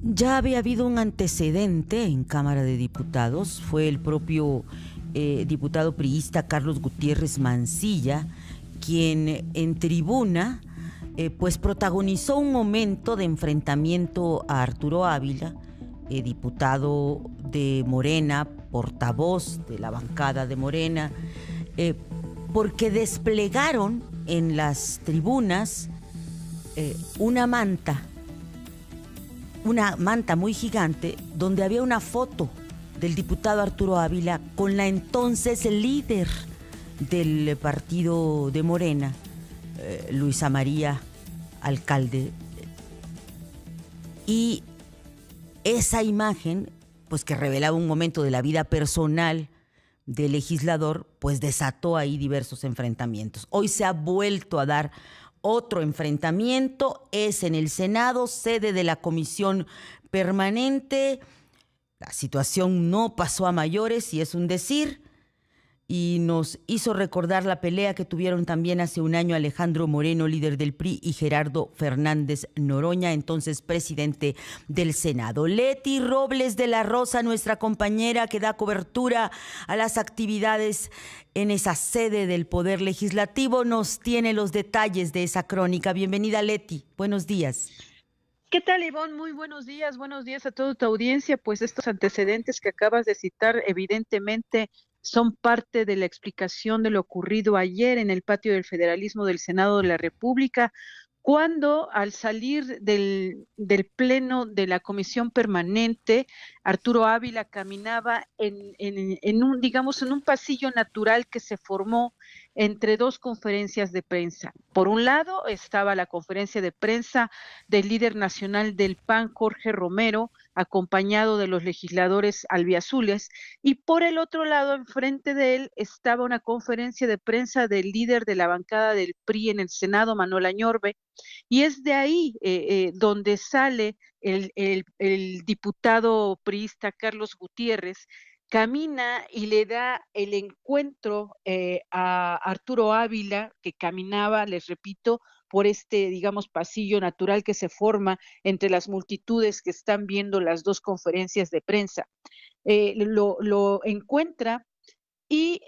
Ya había habido un antecedente en Cámara de Diputados, fue el propio diputado priista Carlos Gutiérrez Mancilla quien en tribuna pues protagonizó un momento de enfrentamiento a Arturo Ávila, diputado de Morena, portavoz de la bancada de Morena, eh, porque desplegaron en las tribunas una manta muy gigante donde había una foto del diputado Arturo Ávila con la entonces líder del partido de Morena, Luisa María Alcalde. Y esa imagen, pues que revelaba un momento de la vida personal del legislador, pues desató ahí diversos enfrentamientos. Hoy se ha vuelto a dar otro enfrentamiento, es en el Senado, sede de la Comisión Permanente. La situación no pasó a mayores, y es un decir, y nos hizo recordar la pelea que tuvieron también hace un año Alejandro Moreno, líder del PRI, y Gerardo Fernández Noroña, entonces presidente del Senado. Leti Robles de la Rosa, nuestra compañera que da cobertura a las actividades en esa sede del Poder Legislativo, nos tiene los detalles de esa crónica. Bienvenida, Leti. Buenos días. ¿Qué tal, Ivonne? Muy buenos días a toda tu audiencia. Pues estos antecedentes que acabas de citar, evidentemente, son parte de la explicación de lo ocurrido ayer en el patio del Federalismo del Senado de la República, cuando al salir del pleno de la Comisión Permanente, Arturo Ávila caminaba en un, digamos, en un pasillo natural que se formó entre dos conferencias de prensa. Por un lado estaba la conferencia de prensa del líder nacional del PAN, Jorge Romero, acompañado de los legisladores albiazules, y por el otro lado, enfrente de él, estaba una conferencia de prensa del líder de la bancada del PRI en el Senado, Manuel Añorbe, y es de ahí donde sale el diputado priista Carlos Gutiérrez, camina y le da el encuentro a Arturo Ávila, que caminaba, les repito, por este, digamos, pasillo natural que se forma entre las multitudes que están viendo las dos conferencias de prensa. Lo encuentra y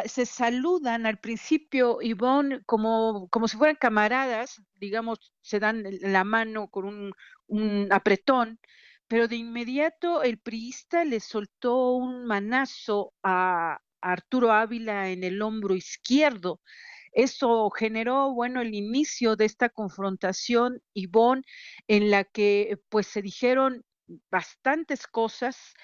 se saludan al principio, Ivonne, como si fueran camaradas, digamos, se dan la mano con un apretón, pero de inmediato el priista le soltó un manazo a Arturo Ávila en el hombro izquierdo. Eso generó, bueno, el inicio de esta confrontación, Ivonne, en la que pues se dijeron bastantes cosas,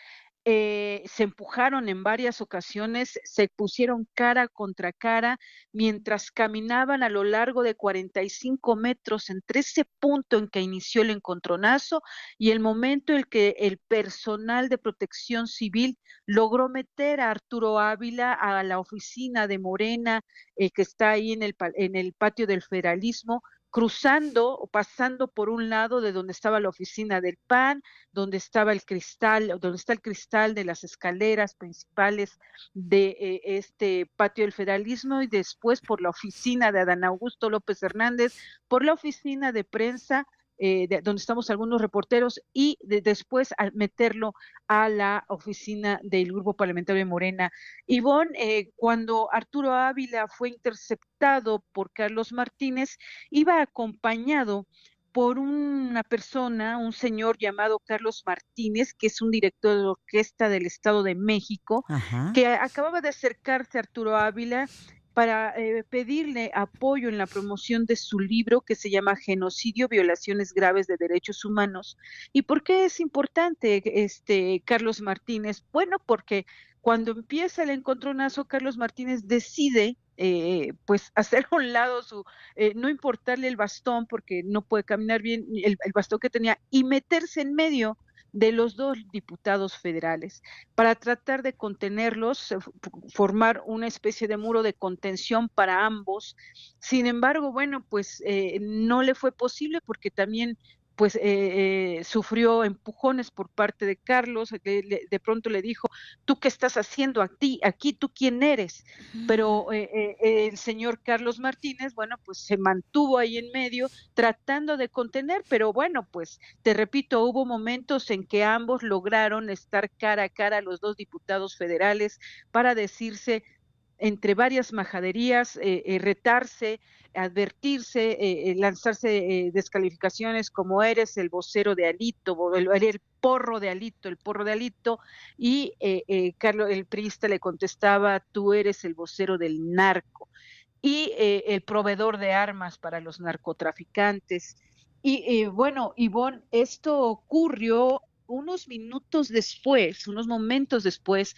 se empujaron en varias ocasiones, se pusieron cara contra cara mientras caminaban a lo largo de 45 metros entre ese punto en que inició el encontronazo y el momento en que el personal de protección civil logró meter a Arturo Ávila a la oficina de Morena, que está ahí en el patio del Federalismo, cruzando o pasando por un lado de donde estaba la oficina del PAN, donde estaba el cristal, donde está el cristal de las escaleras principales de este patio del Federalismo, y después por la oficina de Adán Augusto López Hernández, por la oficina de prensa, donde estamos algunos reporteros, y después al meterlo a la oficina del Grupo Parlamentario de Morena. Ivonne, cuando Arturo Ávila fue interceptado por Carlos Martínez, iba acompañado por una persona, un señor llamado Carlos Martínez, que es un director de orquesta del Estado de México, Ajá. que acababa de acercarse a Arturo Ávila para pedirle apoyo en la promoción de su libro que se llama Genocidio, Violaciones Graves de Derechos Humanos. ¿Y por qué es importante Carlos Martínez? Bueno, porque cuando empieza el encontronazo, Carlos Martínez decide pues hacer a un lado no importarle el bastón, porque no puede caminar bien, el bastón que tenía, y meterse en medio de los dos diputados federales para tratar de contenerlos, formar una especie de muro de contención para ambos. Sin embargo, bueno, pues no le fue posible porque también sufrió empujones por parte de Carlos, de pronto le dijo: "¿Tú qué estás haciendo aquí? ¿Tú quién eres?". Pero, el señor Carlos Martínez, bueno, pues se mantuvo ahí en medio tratando de contener, pero bueno, pues te repito, hubo momentos en que ambos lograron estar cara a cara, los 2 diputados federales, para decirse entre varias majaderías, retarse, advertirse, lanzarse descalificaciones como eres el vocero de Alito, el porro de Alito, el porro de Alito, y Carlos, el priista le contestaba, tú eres el vocero del narco, y el proveedor de armas para los narcotraficantes. Y bueno, Ivonne, esto ocurrió unos momentos después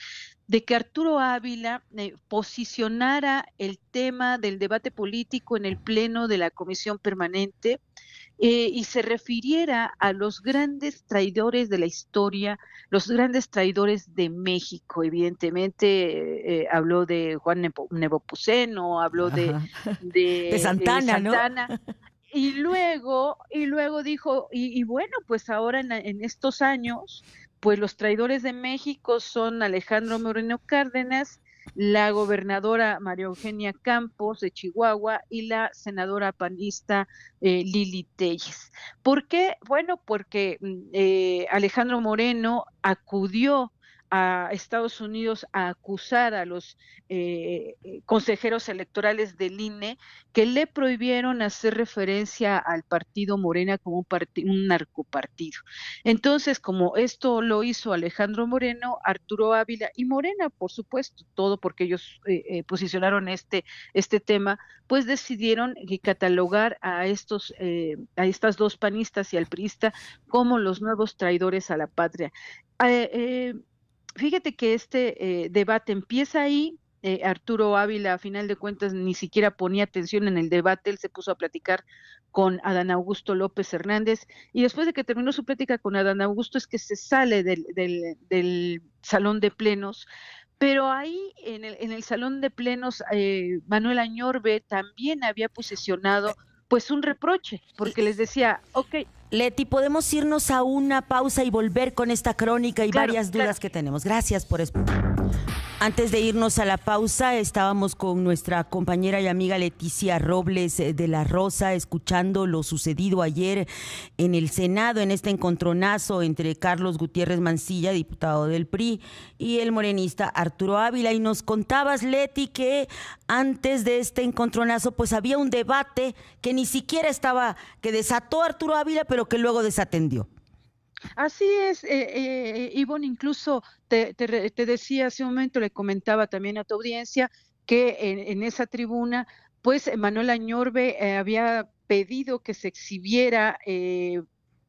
de que Arturo Ávila posicionara el tema del debate político en el Pleno de la Comisión Permanente, y se refiriera a los grandes traidores de la historia, los grandes traidores de México. Evidentemente, habló de Juan Nepomuceno, habló Ajá. De de Santana, ¿no? Santana, y luego dijo, y bueno, pues ahora en estos años, pues los traidores de México son Alejandro Moreno Cárdenas, la gobernadora María Eugenia Campos de Chihuahua y la senadora panista Lili Telles. ¿Por qué? Bueno, porque Alejandro Moreno acudió a Estados Unidos a acusar a los consejeros electorales del INE que le prohibieron hacer referencia al partido Morena como un narcopartido. Entonces, como esto lo hizo Alejandro Moreno, Arturo Ávila y Morena, por supuesto, todo porque ellos posicionaron este tema, pues decidieron catalogar a estas dos panistas y al priista como los nuevos traidores a la patria. Eh, eh, Fíjate que este debate empieza ahí. Arturo Ávila, a final de cuentas, ni siquiera ponía atención en el debate, él se puso a platicar con Adán Augusto López Hernández, y después de que terminó su plática con Adán Augusto es que se sale del salón de plenos, pero ahí en el salón de plenos, Manuel Añorbe también había posicionado pues un reproche, porque les decía, ok, Leti, podemos irnos a una pausa y volver con esta crónica y claro, varias claro. dudas que tenemos. Gracias por eso. Antes de irnos a la pausa, estábamos con nuestra compañera y amiga Leticia Robles de la Rosa, escuchando lo sucedido ayer en el Senado, en este encontronazo entre Carlos Gutiérrez Mancilla, diputado del PRI, y el morenista Arturo Ávila. Y nos contabas, Leti, que antes de este encontronazo, pues había un debate que ni siquiera estaba, que desató Arturo Ávila, pero que luego desatendió. Así es, Ivonne, incluso te decía hace un momento, le comentaba también a tu audiencia que en esa tribuna, pues Manuel Añorbe había pedido que se exhibiera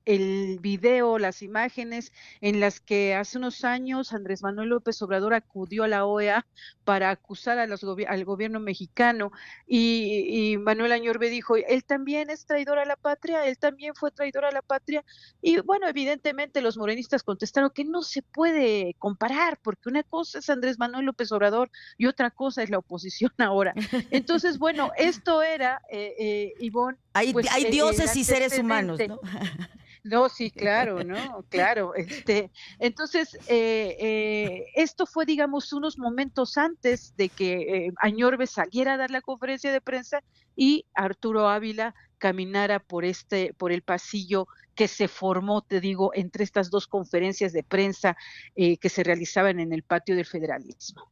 el video, las imágenes en las que hace unos años Andrés Manuel López Obrador acudió a la OEA para acusar al gobierno mexicano, y Manuel Añorbe dijo, él también es traidor a la patria, él también fue traidor a la patria. Y bueno, evidentemente los morenistas contestaron que no se puede comparar, porque una cosa es Andrés Manuel López Obrador y otra cosa es la oposición ahora. Entonces, bueno, esto era, Ivonne, pues Hay el dioses y seres humanos, antecedente. ¿no? No, sí, claro, ¿no? Claro, entonces, esto fue, digamos, unos momentos antes de que Añorbe saliera a dar la conferencia de prensa y Arturo Ávila caminara por el pasillo que se formó, te digo, entre estas dos conferencias de prensa que se realizaban en el patio del federalismo.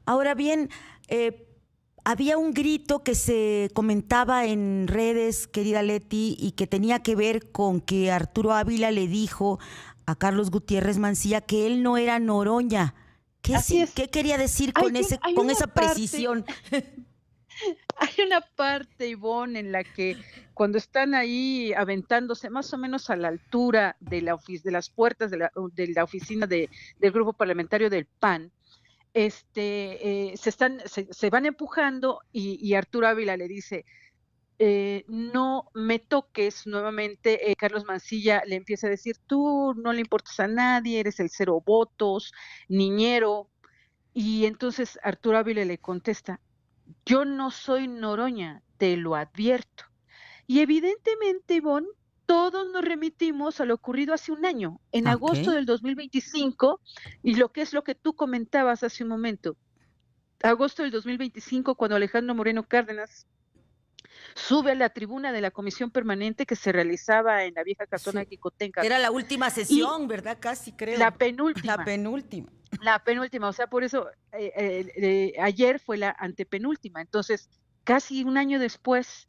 Ahora bien, había un grito que se comentaba en redes, querida Leti, y que tenía que ver con que Arturo Ávila le dijo a Carlos Gutiérrez Mancilla que él no era Noroña. Así es. ¿Qué quería decir Hay, hay con una esa parte precisión? Hay una parte, Ivonne, en la que cuando están ahí aventándose más o menos a la altura de las puertas de la oficina del grupo parlamentario del PAN, se van empujando y Arturo Ávila le dice, no me toques nuevamente. Carlos Mancilla le empieza a decir, tú no le importas a nadie, eres el cero votos, niñero. Y entonces Arturo Ávila le contesta, yo no soy Noroña, te lo advierto. Y evidentemente, Ivonne, todos nos remitimos a lo ocurrido hace un año, en Ok. agosto del 2025, y lo que es lo que tú comentabas hace un momento. Agosto del 2025, cuando Alejandro Moreno Cárdenas sube a la tribuna de la comisión permanente que se realizaba en la vieja casona de Sí. Quicotenca, Era la última y sesión, ¿verdad? Casi la creo. La penúltima, penúltima. la penúltima, o sea, por eso ayer fue la antepenúltima. Entonces, casi un año después,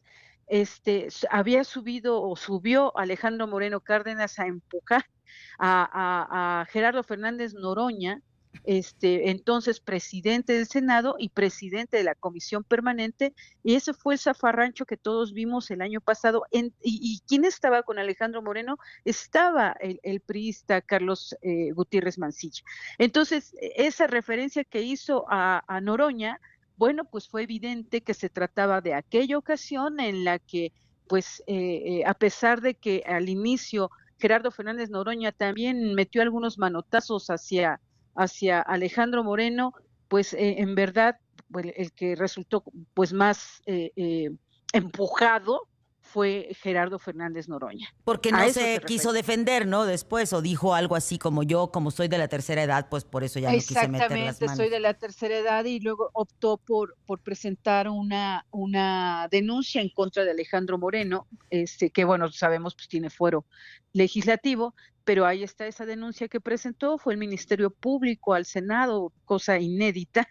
había subido o subió Alejandro Moreno Cárdenas a empujar a Gerardo Fernández Noroña, entonces presidente del Senado y presidente de la Comisión Permanente, y ese fue el zafarrancho que todos vimos el año pasado. ¿Y quién estaba con Alejandro Moreno? Estaba el priista Carlos Gutiérrez Mancilla. Entonces, esa referencia que hizo a Noroña, bueno, pues fue evidente que se trataba de aquella ocasión en la que, pues, a pesar de que al inicio Gerardo Fernández Noroña también metió algunos manotazos hacia Alejandro Moreno, pues en verdad, pues, el que resultó pues más empujado fue Gerardo Fernández Noroña. Porque A no eso se se quiso refería. defender, ¿no? Después, o dijo algo así como yo, como soy de la tercera edad, pues por eso ya no quise meter las Exactamente, soy manos. de la tercera edad y luego optó por presentar una denuncia en contra de Alejandro Moreno, que bueno, sabemos pues tiene fuero legislativo, pero ahí está esa denuncia que presentó, fue el Ministerio Público al Senado, cosa inédita,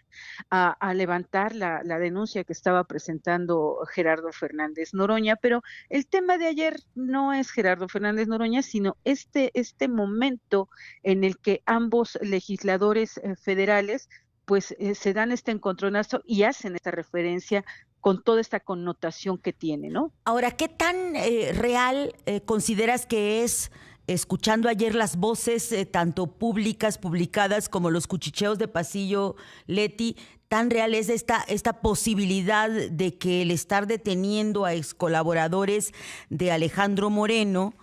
a levantar la denuncia que estaba presentando Gerardo Fernández Noroña, pero el tema de ayer no es Gerardo Fernández Noroña, sino este momento en el que ambos legisladores federales pues se dan este encontronazo y hacen esta referencia con toda esta connotación que tiene, ¿no? Ahora, ¿qué tan real consideras que es, escuchando ayer las voces, tanto públicas, publicadas, como los cuchicheos de pasillo, Leti, tan real es esta posibilidad de que el estar deteniendo a ex colaboradores de Alejandro Moreno,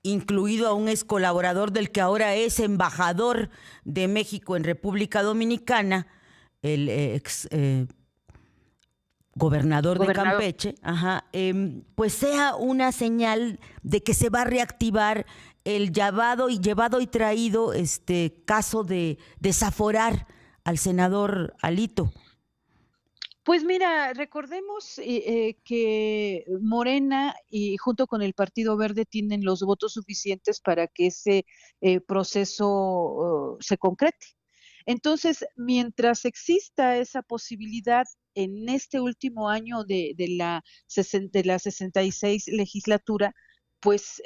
incluido a un ex colaborador del que ahora es embajador de México en República Dominicana, el ex gobernador de Gobernador. Campeche, ajá, pues sea una señal de que se va a reactivar el llevado y traído caso de desaforar al senador Alito? Pues mira, recordemos que Morena y junto con el Partido Verde tienen los votos suficientes para que ese proceso se concrete. Entonces, mientras exista esa posibilidad en este último año de la 66 legislatura, pues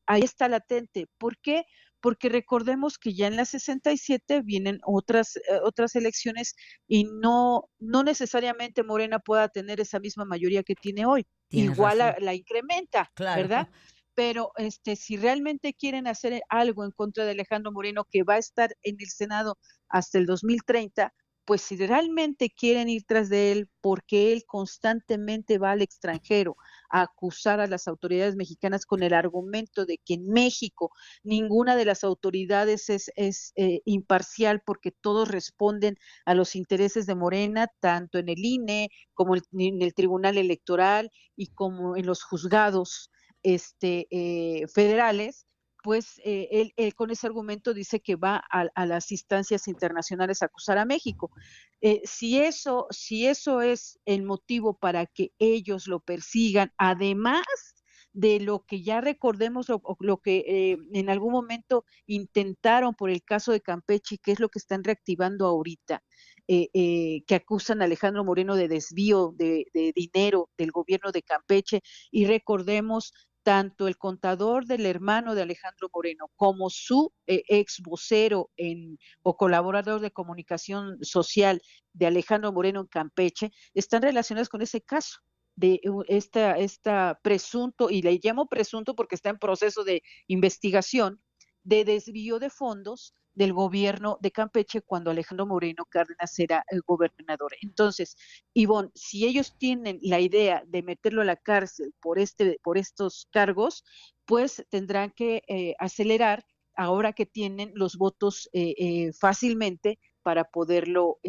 ahí está latente. ¿Por qué? Porque recordemos que ya en la 67 vienen otras elecciones y no necesariamente Morena pueda tener esa misma mayoría que tiene hoy. Tienes Igual razón. la incrementa, Claro. ¿verdad? Pero si realmente quieren hacer algo en contra de Alejandro Moreno, que va a estar en el Senado hasta el 2030, pues si realmente quieren ir tras de él, porque él constantemente va al extranjero a acusar a las autoridades mexicanas con el argumento de que en México ninguna de las autoridades es imparcial porque todos responden a los intereses de Morena, tanto en el INE como en el Tribunal Electoral y como en los juzgados federales, pues él con ese argumento dice que va a las instancias internacionales a acusar a México. Si eso es el motivo para que ellos lo persigan, además de lo que ya recordemos, lo que en algún momento intentaron por el caso de Campeche, que es lo que están reactivando ahorita, que acusan a Alejandro Moreno de desvío de dinero del gobierno de Campeche, y recordemos tanto el contador del hermano de Alejandro Moreno como su ex vocero o colaborador de comunicación social de Alejandro Moreno en Campeche, están relacionados con ese caso de esta presunto, y le llamo presunto porque está en proceso de investigación, de desvío de fondos del gobierno de Campeche cuando Alejandro Moreno Cárdenas era el gobernador. Entonces, Ivonne, si ellos tienen la idea de meterlo a la cárcel por estos cargos, pues tendrán que acelerar ahora que tienen los votos fácilmente para poderlo,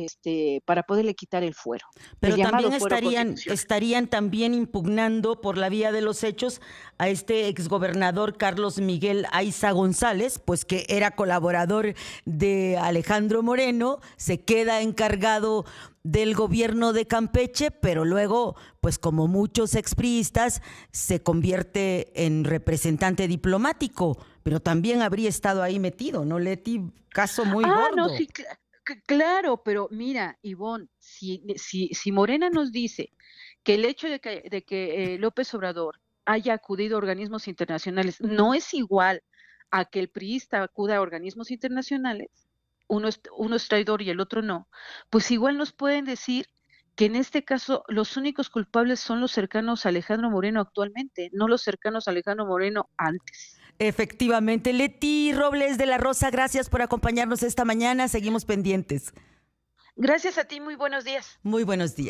para poderle quitar el fuero. Pero el llamado también fuero constitucional. estarían también impugnando por la vía de los hechos a este exgobernador Carlos Miguel Aiza González, pues que era colaborador de Alejandro Moreno, se queda encargado del gobierno de Campeche, pero luego, pues como muchos expriistas, se convierte en representante diplomático, pero también habría estado ahí metido, ¿no, Leti? Caso muy No, gordo. sí, claro, pero mira, Ivonne, si Morena nos dice que el hecho de que López Obrador haya acudido a organismos internacionales no es igual a que el priista acuda a organismos internacionales, uno es traidor y el otro no, pues igual nos pueden decir que en este caso los únicos culpables son los cercanos a Alejandro Moreno actualmente, no los cercanos a Alejandro Moreno antes. Efectivamente. Leti Robles de la Rosa, gracias por acompañarnos esta mañana. Seguimos pendientes. Gracias a ti, muy buenos días. Muy buenos días.